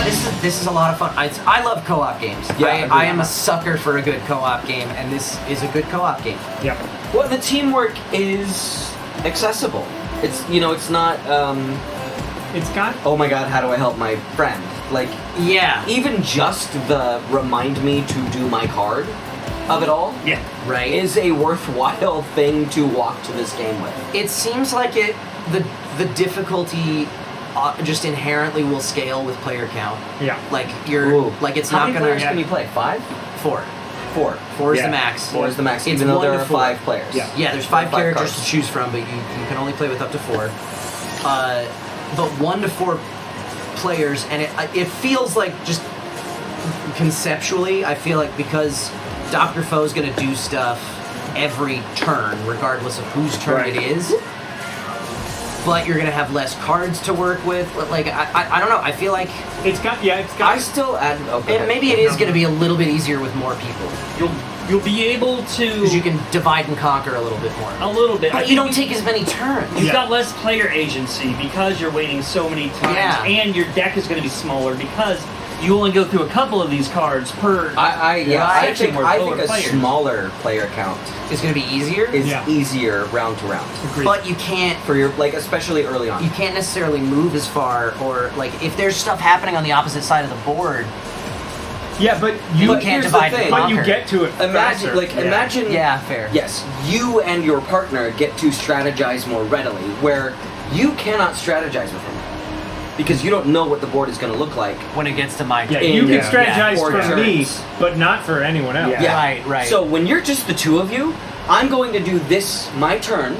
Yeah, this is a lot of fun. I love co-op games. Yeah, I am a sucker for a good co-op game, and this is a good co-op game. Yep. Well, the teamwork is accessible. It's it's not. It's got. Oh my God! How do I help my friend? Like, Yeah. even just the remind me to do my card of it all Yeah. Right. is a worthwhile thing to walk to this game with. It seems like the difficulty just inherently will scale with player count. Yeah. Like Ooh. it's How not many gonna. players can you play? 5? 4. 4. 4 is Yeah. the max. 4 is the max, It's even though 1 there to are 4. 5 players. Yeah. Yeah, there's 5 5 characters cards. to choose from, but you can only play with up to 4. But 1 to 4 players, and it feels like just conceptually, I feel like because Dr. Foe's gonna do stuff every turn, regardless of whose turn Right. it is. But you're gonna have less cards to work with. Like I don't know. I feel like It's got. I still add. Okay. maybe it is gonna be a little bit easier with more people You'll be able to because you can divide and conquer a little bit more. a little bit. But you don't take as many turns. You've Yeah. got less player agency because you're waiting so many times, Yeah. and your deck is going to be smaller because you only go through a couple of these cards per. I section think where I lower think a players. smaller player count It's gonna be easier. is Yeah. easier round to round Agreed. But you can't for your especially early on. you can't necessarily move as far, or like if there's stuff happening on the opposite side of the board, Yeah, but you But can't here's the divide and thing. But you conquer. get to it Imagine, faster. imagine. Yeah, fair. Yes, you and your partner get to strategize more readily, where you cannot strategize with him because you don't know what the board is going to look like. when it gets to my Yeah, turn. you can Yeah. strategize Or for me, turns. but not for anyone else. Yeah. Right, right. So when you're just the two of you, I'm going to do this my turn.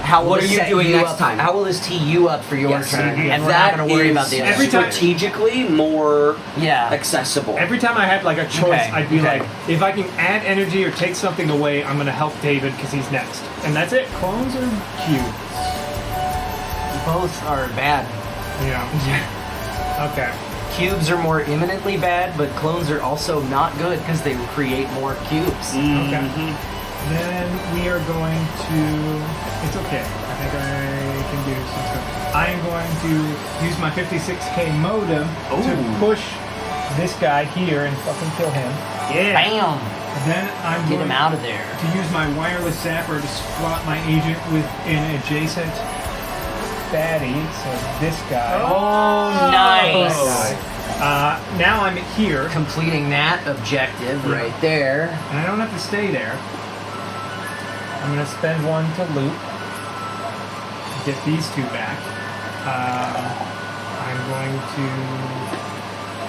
how will what this are you set doing next up, time? How will this tee you up for your Yes. turn? Mhm. And we're That not going to worry is about the other. Every time- strategically more Yeah. accessible. Every time I had like a choice, Okay, I'd be okay. like, if I can add energy or take something away, I'm gonna help David because he's next, and that's it. Clones or cubes? Both are bad. Yeah. Okay. Cubes are more imminently bad, but clones are also not good because they create more cubes. Okay. Then we are going to. It's okay. I think I can do some stuff. I am going to use my 56K modem to push this guy here and fucking kill him. Yeah. Bam! Then I'm Get going him out of there. to use my wireless zapper to spot my agent with an adjacent baddie. So this guy. Oh, nice. Now I'm here, Completing that objective right there. and I don't have to stay there. I'm gonna spend one to loot. Get these two back. I'm going to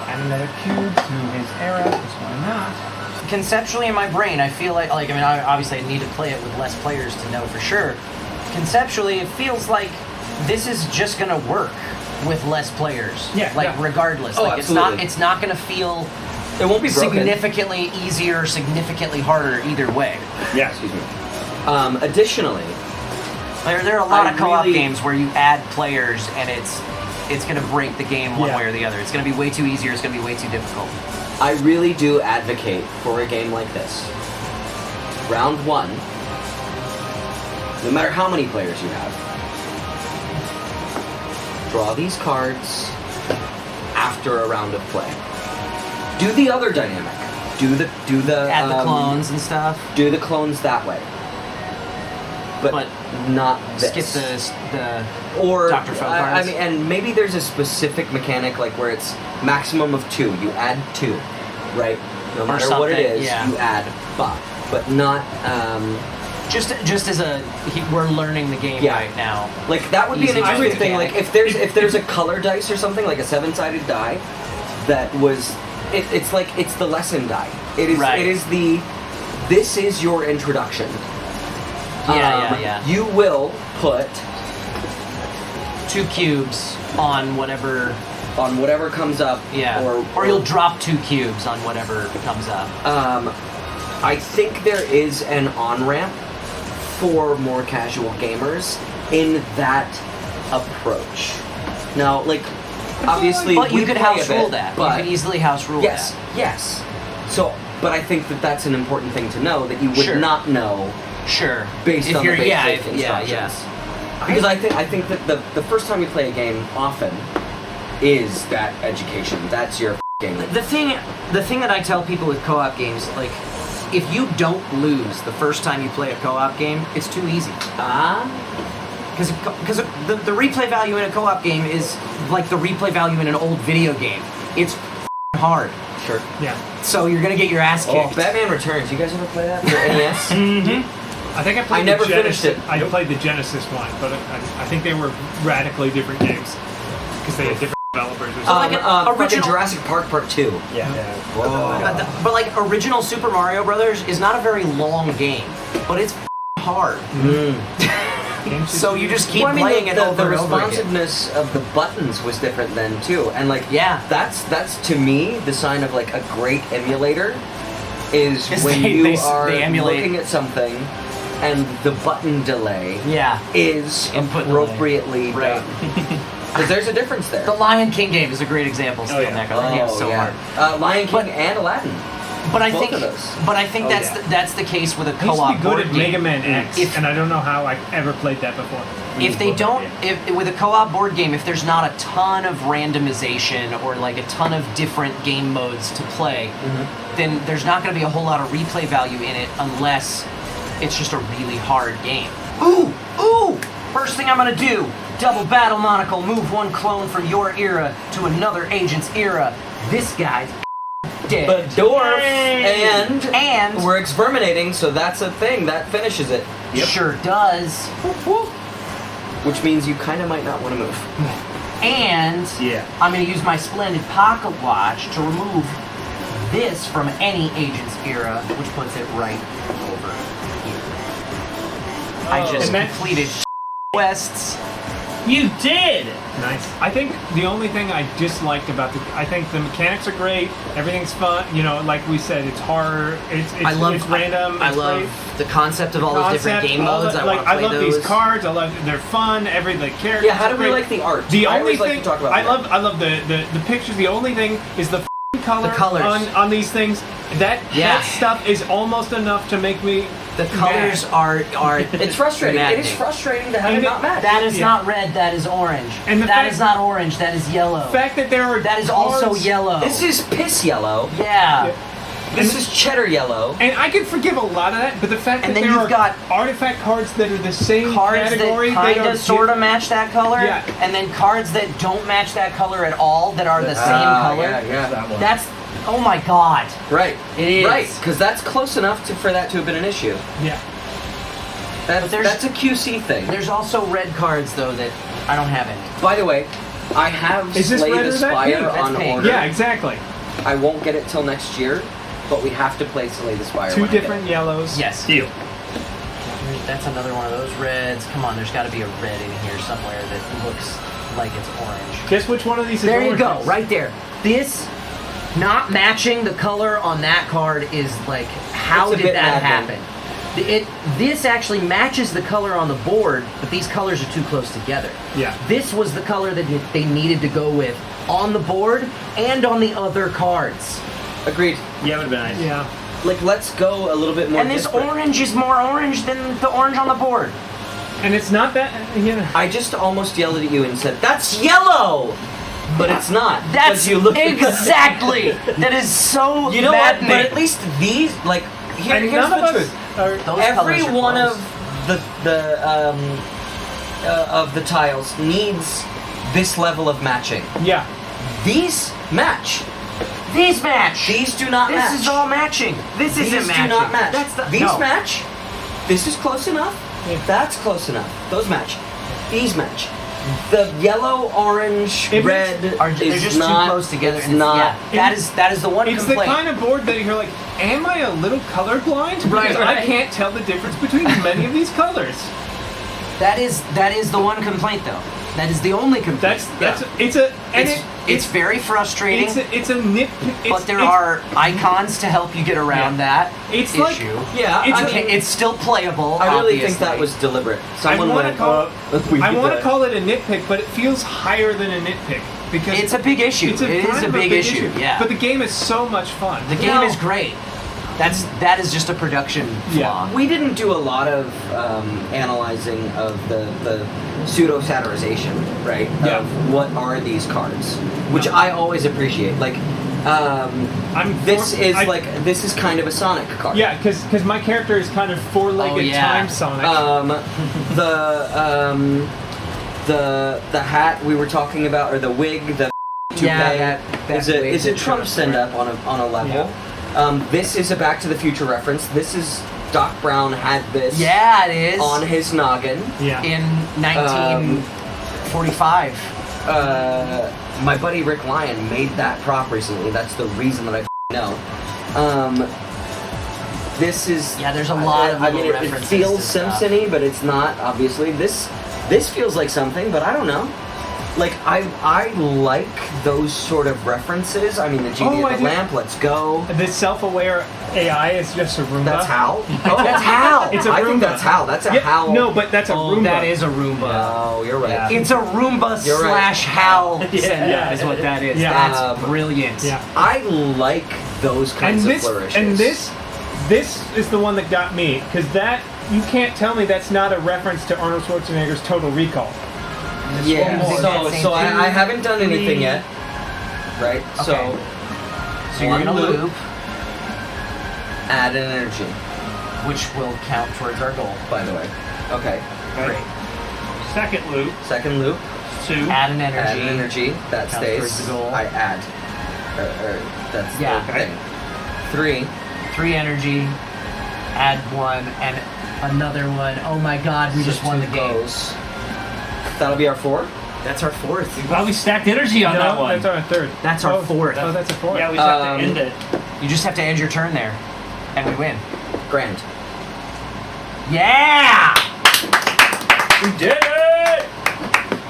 add another cube to his era, because why not? Conceptually in my brain, I feel like I mean, obviously I need to play it with less players to know for sure. Conceptually, it feels like this is just gonna work with less players. Yeah, Like yeah. regardless. Oh, Like absolutely. it's not gonna feel It won't be broken. significantly easier or significantly harder either way. Yeah. Excuse me. Additionally, There are a lot I of co-op really- games where you add players and it's gonna break the game one Yeah. way or the other. It's gonna be way too easy or it's gonna be way too difficult. I really do advocate for a game like this. Round 1, no matter how many players you have, draw these cards after a round of play. Do the other dynamic. Do the Add the clones and stuff. Do the clones that way. But not this. Skip the or Dr. Faux I cards. mean, and maybe there's a specific mechanic like where it's maximum of 2. You add 2, right? No matter what it something, is, yeah. you add 5, but not just as we're learning the game Yeah. right now. like that would be an Easy interesting thing. mechanic. Like if there's a color dice or something like a 7-sided die that was it's like it's the lesson die. It is Right. it is the this is your introduction. Yeah. You will put 2 cubes on whatever. on whatever comes up. Yeah. Or you'll drop 2 cubes on whatever comes up. I think there is an on-ramp for more casual gamers in that approach. Now, like, obviously, But we you could play a house bit, rule that. But You could easily house rule yes, that. yes. So, but I think that that's an important thing to know that you would Sure. not know Sure. based if on you're, the yeah, basic if, yeah, instructions. yeah. Because I think that the first time you play a game, often is that education. That's your game. The thing that I tell people with co-op games, like, if you don't lose the first time you play a co-op game, it's too easy. Because the replay value in a co-op game is like the replay value in an old video game. It's hard. Sure. Yeah. So you're gonna get your ass kicked. Oh, Batman Returns. You guys ever play that for NES? I think I played. I never finished it. I played the Genesis one, but I think they were radically different games because they had different developers. Or something. Like fucking Jurassic Park Part 2. Yeah. But like original Super Mario Brothers is not a very long game, but it's hard. So you just keep playing it over the and over again. responsiveness of the buttons was different then too, and like that's to me the sign of like a great emulator is when you are looking at something and the button delay is appropriately done. Because there's a difference there. The Lion King game is a great example. Lion King and Aladdin. But I think that's the case with a co-op I used to be good board at game. Mega Man X, and I don't know how I ever played that before. If they don't, with a co-op board game, if there's not a ton of randomization or like a ton of different game modes to play, then there's not going to be a whole lot of replay value in it unless it's just a really hard game. Ooh! First thing I'm going to do, double battle monocle, move one clone from your era to another agent's era. This guy's dead. But dwarf and we're exterminating, so that's a thing that finishes it. Sure does. Which means you kind of might not want to move. And I'm going to use my splendid pocket watch to remove this from any agent's era, which puts it right over here. I just completed quests. You did! Nice. I think the only thing I disliked about I think the mechanics are great. Everything's fun. You know, like we said, it's hard. It's random. I love the concept of all those different game modes. I want to play I love those. these cards. They're fun. The characters. Yeah, how do we like the art? The only like thing to talk about I love the pictures. The only thing is the colors on these things. That stuff is almost enough to make me. The colors are. It's frustrating. It is frustrating to have it not match. That is not red. That is orange. And that is not orange. That is yellow. The fact that that is also yellow. This is piss yellow. Yeah. This is cheddar yellow. And I can forgive a lot of that, but the fact that then there you've got artifact cards that are the same category, that kind of sort of match that color, Yeah. and then cards that don't match that color at all that are the same color. Yeah. That one. That's oh my god. Right. It is. Right, because that's close enough for that to have been an issue. Yeah. That's a QC thing. There's also red cards though that I don't have any. By the way, I have Is this Slay red the or that Spire pink? on That's pink. order. Yeah, exactly. I won't get it till next year, but we have to play Slay the Spire. Two when I get different it. yellows. Yes. Deal. That's another one of those reds. Come on, there's got to be a red in here somewhere that looks like it's orange. Guess which one of these is There you orange? go, right there. This not matching the color on that card is like, how It's a did bit that maddening. happen? This actually matches the color on the board, but these colors are too close together. Yeah. This was the color that they needed to go with on the board and on the other cards. Agreed. Yeah, would have been nice. Yeah. Like, let's go a little bit more And this disparate. orange is more orange than the orange on the board. And it's not that. Yeah. I just almost yelled at you and said, "That's yellow!" But it's not. That's you look exactly. That is so You know maddening. what? But at least these, like, And here's none the of us truth. are. Those Every colors are one close. of the tiles needs this level of matching. Yeah. These match. These match. These do not match. This is all matching. This These isn't matching. do not match. That's the, These no. match. This is close enough. Yeah. That's close enough. Those match. These match. The yellow, orange, It red They're is just not, too close together. It's and not. Yeah, that is the one It's complaint. the kind of board that you're like, am I a little colorblind? Because Right. I can't tell the difference between many of these colors. That is the one complaint though. That is the only complaint. It's very frustrating. It's a nitpick. But there are icons to help you get around that It's issue. like- Yeah, It's still playable. I really think obviously. that was deliberate. I Someone want to went, call we I did want to that. call it a nitpick, but it feels higher than a nitpick because It's a big issue. It's It is kind a of big issue. Yeah. But the game is so much fun. The game is great. That is just a production flaw. We didn't do a lot of analyzing of the pseudo satirization, right? Yeah. Of what are these cards, which I always appreciate. Like, this is kind of a Sonic card. Yeah, because my character is kind of four-legged time Sonic. The hat we were talking about, or the wig, the toupee, is a Trump stand-up on a level. Yeah. This is a Back to the Future reference. This is Doc Brown had this. Yeah, it is on his noggin. Yeah. in 1945. My buddy Rick Lyon made that prop recently. That's the reason that I know. This is. Yeah, there's a lot of little it references feels to stuff. Simpson-y, but it's not. Obviously, this feels like something, but I don't know. Like, I like those sort of references. I mean, the genie of the lamp, let's go. This self-aware AI is just a Roomba. That's Hal? Oh, that's Hal! It's a Roomba. I think that's Hal. That's a Hal. No, but that's a Roomba. That is a Roomba. Oh, you're right. Yeah. It's a Roomba You're right. / Hal Yeah. is what that is. Yeah. That's brilliant. Yeah. I like those kinds of flourishes. And this is the one that got me, because that, you can't tell me that's not a reference to Arnold Schwarzenegger's Total Recall. Yeah. One So I haven't done anything yet. Right? Okay. So you're gonna loop, add an energy, which will count towards our goal. by the way. Okay. Great. Second loop. Second loop, 2. Add an energy. add an energy. That Count stays. towards the goal. I add. That's Yeah. the thing. 3. 3 energy. Add 1 and another one. Oh my God, we just won the game. Goes. That'll be our 4. That's our 4th. Well, we stacked energy on that one. That's our third. That's our 4th. Oh, that's a fourth. Yeah, we just have to end it. You just have to end your turn there, and we win. Grand. Yeah! We did it!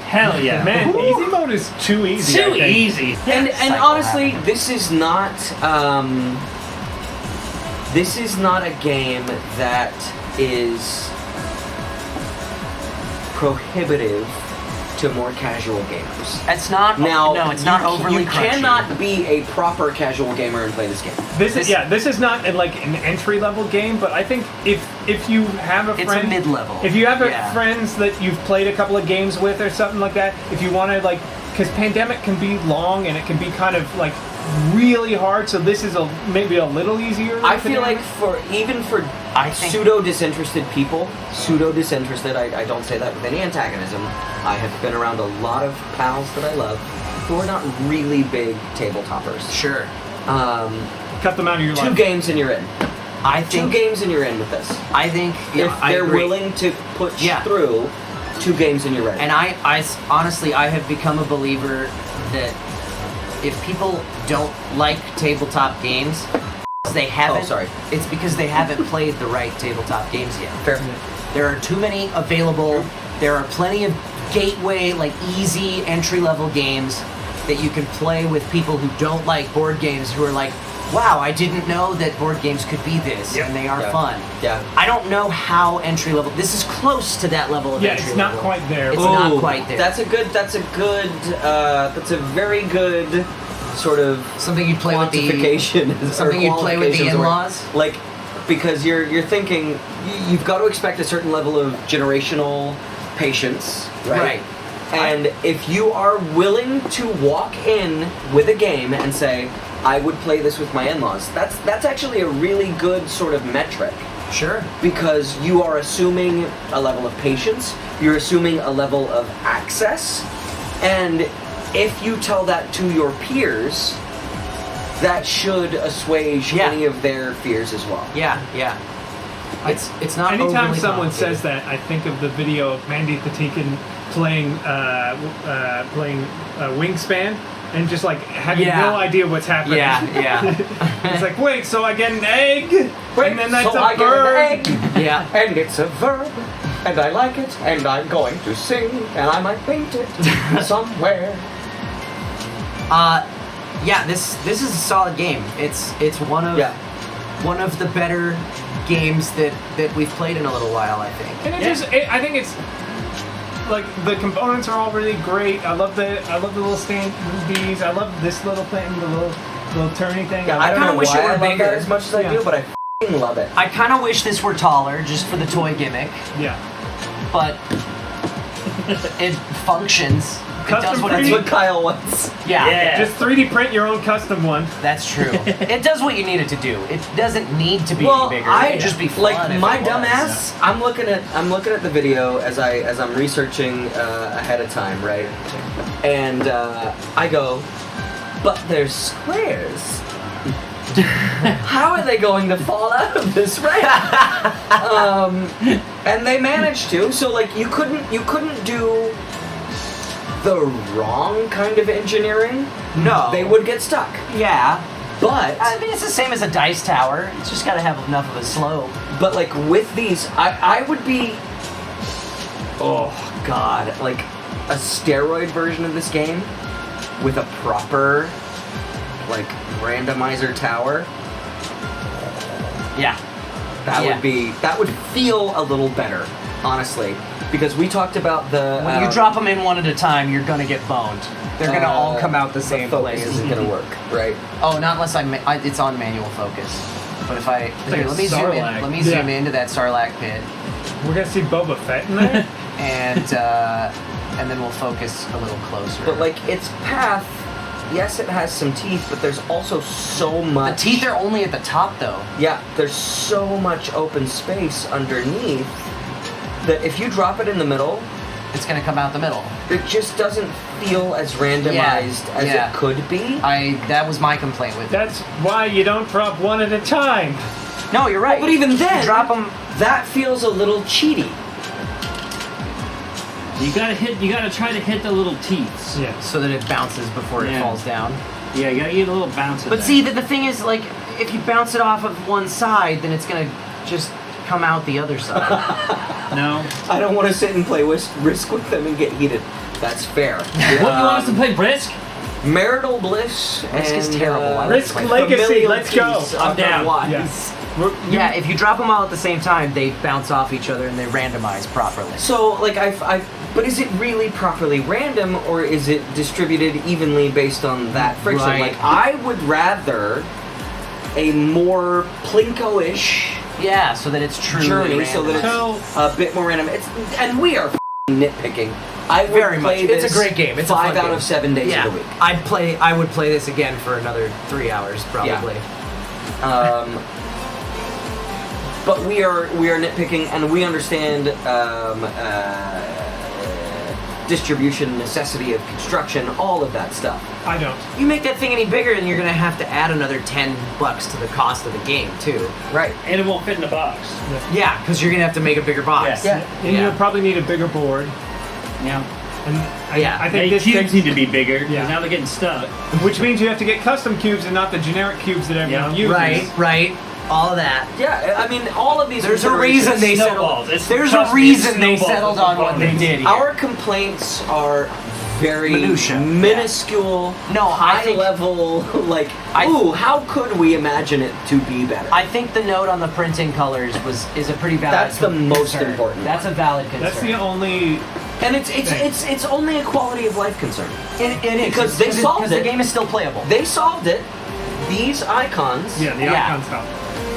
Hell yeah. Man, easy mode is too easy. I Too think. easy. And Cycle honestly, happening. this is not a game that is prohibitive to more casual gamers. It's not. Now, no, it's not overly You crunchy. cannot be a proper casual gamer and play this game. This is not like an entry level game, but I think if you have a It's friend, a mid-level. if you have Yeah. friends that you've played a couple of games with or something like that, if you want to because Pandemic can be long and it can be kind of like really hard, so this is maybe a little easier. I feel like for I think- pseudo disinterested people, I don't say that with any antagonism. I have been around a lot of pals that I love who are not really big tabletoppers. Sure. cut them out of your Two life. games and you're in. I 2 think. games and you're in with this. I think. Yeah, If I they're agree. willing to push Yeah. through, 2 games and you're ready. And I honestly, I have become a believer that if people don't like tabletop games, they haven't. Oh, sorry. It's because they haven't played the right tabletop games yet. Fair. There are too many available. There are plenty of gateway, like easy entry-level games that you can play with people who don't like board games, who are like, wow, I didn't know that board games could be this, and they are fun. Yeah. I don't know how entry-level. This is close to that level of Yeah, entry it's level. not quite there. It's not quite there. That's a very good sort of Something you'd play with the quantification. something you'd play with the qualifications or- in-laws. Like, because you're thinking you've got to expect a certain level of generational patience, right? And if you are willing to walk in with a game and say, I would play this with my in-laws, that's actually a really good sort of metric. Sure. Because you are assuming a level of patience, you're assuming a level of access, and if you tell that to your peers, that should assuage any of their fears as well. Yeah. It's not. Anytime overly someone complicated. says that, I think of the video of Mandy Patinkin playing Wingspan and just like having no idea what's happening. Yeah. It's like, wait, so I get an egg, and then that's so a I bird. get an egg, Yeah. and it's a verb, and I like it, and I'm going to sing, and I might paint it somewhere. Yeah. This is a solid game. It's one of the better games that we've played in a little while, I think. And I think it's like the components are all really great. I love the little standees. I love this little thing, the little turny thing. Yeah, I don't kinda know wish why it were I love bigger. that as much as I do, but I love it. I kind of wish this were taller, just for the toy gimmick, Yeah. but it functions. It does Custom what That's it's. what Kyle wants. Yeah, Just 3D print your own custom one. that's true. It does what you need it to do. It doesn't need to be Well, bigger. I It'd just be fun like if my it was. dumbass. I'm looking at the video as I'm researching ahead of time, right? And I go, but there's squares. How are they going to fall out of this ramp? And they managed to. So like you couldn't do the wrong kind of engineering. No. They would get stuck. Yeah. But I mean, it's the same as a dice tower. It's just got to have enough of a slope. But like with these, I would be, oh god, like a steroid version of this game with a proper like randomizer tower. Yeah. That would feel a little better, honestly, because we talked about the When you drop them in one at a time, you're gonna get boned. They're gonna all come out the same focus place. isn't gonna work, right? Oh, not unless it's on manual focus. But if I like here, a let me zoom in. Sarlacc. Let me zoom into that Sarlacc pit, We're gonna see Boba Fett in there. and then we'll focus a little closer. But like its path, yes, it has some teeth, but there's also so the much. teeth are only at the top, though. Yeah, there's so much open space underneath that if you drop it in the middle, It's gonna come out the middle. it just doesn't feel as randomized as yeah. it could be. That was my complaint with it. That's why you don't drop one at a time. No, you're right. But even then, drop them. that feels a little cheaty. You gotta try to hit the little teeth. Yeah. So that it bounces before it Yeah. falls down. Yeah, you gotta get a little bounce in But there. see, the thing is, like, if you bounce it off of one side, then it's gonna just come out the other side. No. I don't want to sit and play Risk with them and get heated. That's fair. What, you want us to play Brisk? Marital bliss Risk is and, terrible. I like Risk to play Legacy, familial let's go. peace I'm down. otherwise. Yes. Yeah, if you drop them all at the same time, they bounce off each other and they randomize properly. So, like, but is it really properly random, or is it distributed evenly based on that friction? Right. Like, I would rather a more Plinko-ish Yeah, so that it's truly journey, so that randomized. it's a bit more random. And we are nitpicking. I would Very play much. this It's a great game. It's a 5 fun out game. of 7 days Yeah, of the week. I would play this again for another 3 hours probably. But we are nitpicking, and we understand distribution, necessity of construction, all of that stuff. I don't. You make that thing any bigger, and you're gonna have to add another $10 to the cost of the game too. Right. And it won't fit in the box. Yeah, because you're gonna have to make a bigger box. Yeah. And you'll probably need a bigger board. Yeah. And I think Hey, this cubes takes, need to be bigger. Yeah. Now they're getting stuck. which means you have to get custom cubes and not the generic cubes that everyone uses. Right. All of that. Yeah, I mean, all of these. There's a reason they Snowballs. settled. It's- There's a trust me, reason it's they snowballs settled with on what they components. did here. Our complaints are very Minutia. minuscule, No, I high think- level. Like, how could we imagine it to be better? I think the note on the printing colors is a pretty valid. That's the most concern. important That's a valid concern. That's the only. and it's only a quality of life concern. It is Because they solved because the it. game is still playable. They solved it. These icons, Yeah, the Yeah. icon stuff.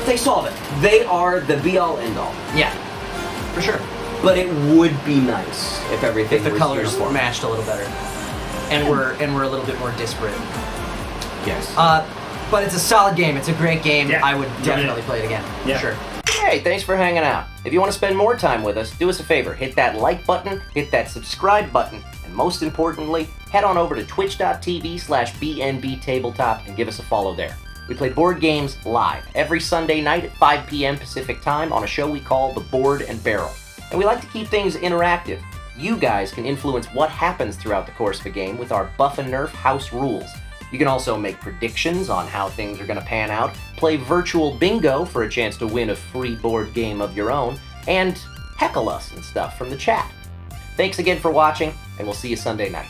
they solve it. They are the be all end all. Yeah, for sure. But it would be nice if everything If the was colors uniform. matched a little better, and we're a little bit more disparate. Yes. But it's a solid game. It's a great game. Yeah. I would definitely play it again. Yeah. For sure. Hey, thanks for hanging out. If you want to spend more time with us, do us a favor. Hit that like button, hit that subscribe button, and most importantly, head on over to twitch.tv/bnbtabletop and give us a follow there. We play board games live every Sunday night at 5 p.m. Pacific time on a show we call The Board and Barrel. And we like to keep things interactive. You guys can influence what happens throughout the course of a game with our Buff and Nerf house rules. You can also make predictions on how things are going to pan out, play virtual bingo for a chance to win a free board game of your own, and heckle us and stuff from the chat. Thanks again for watching, and we'll see you Sunday night.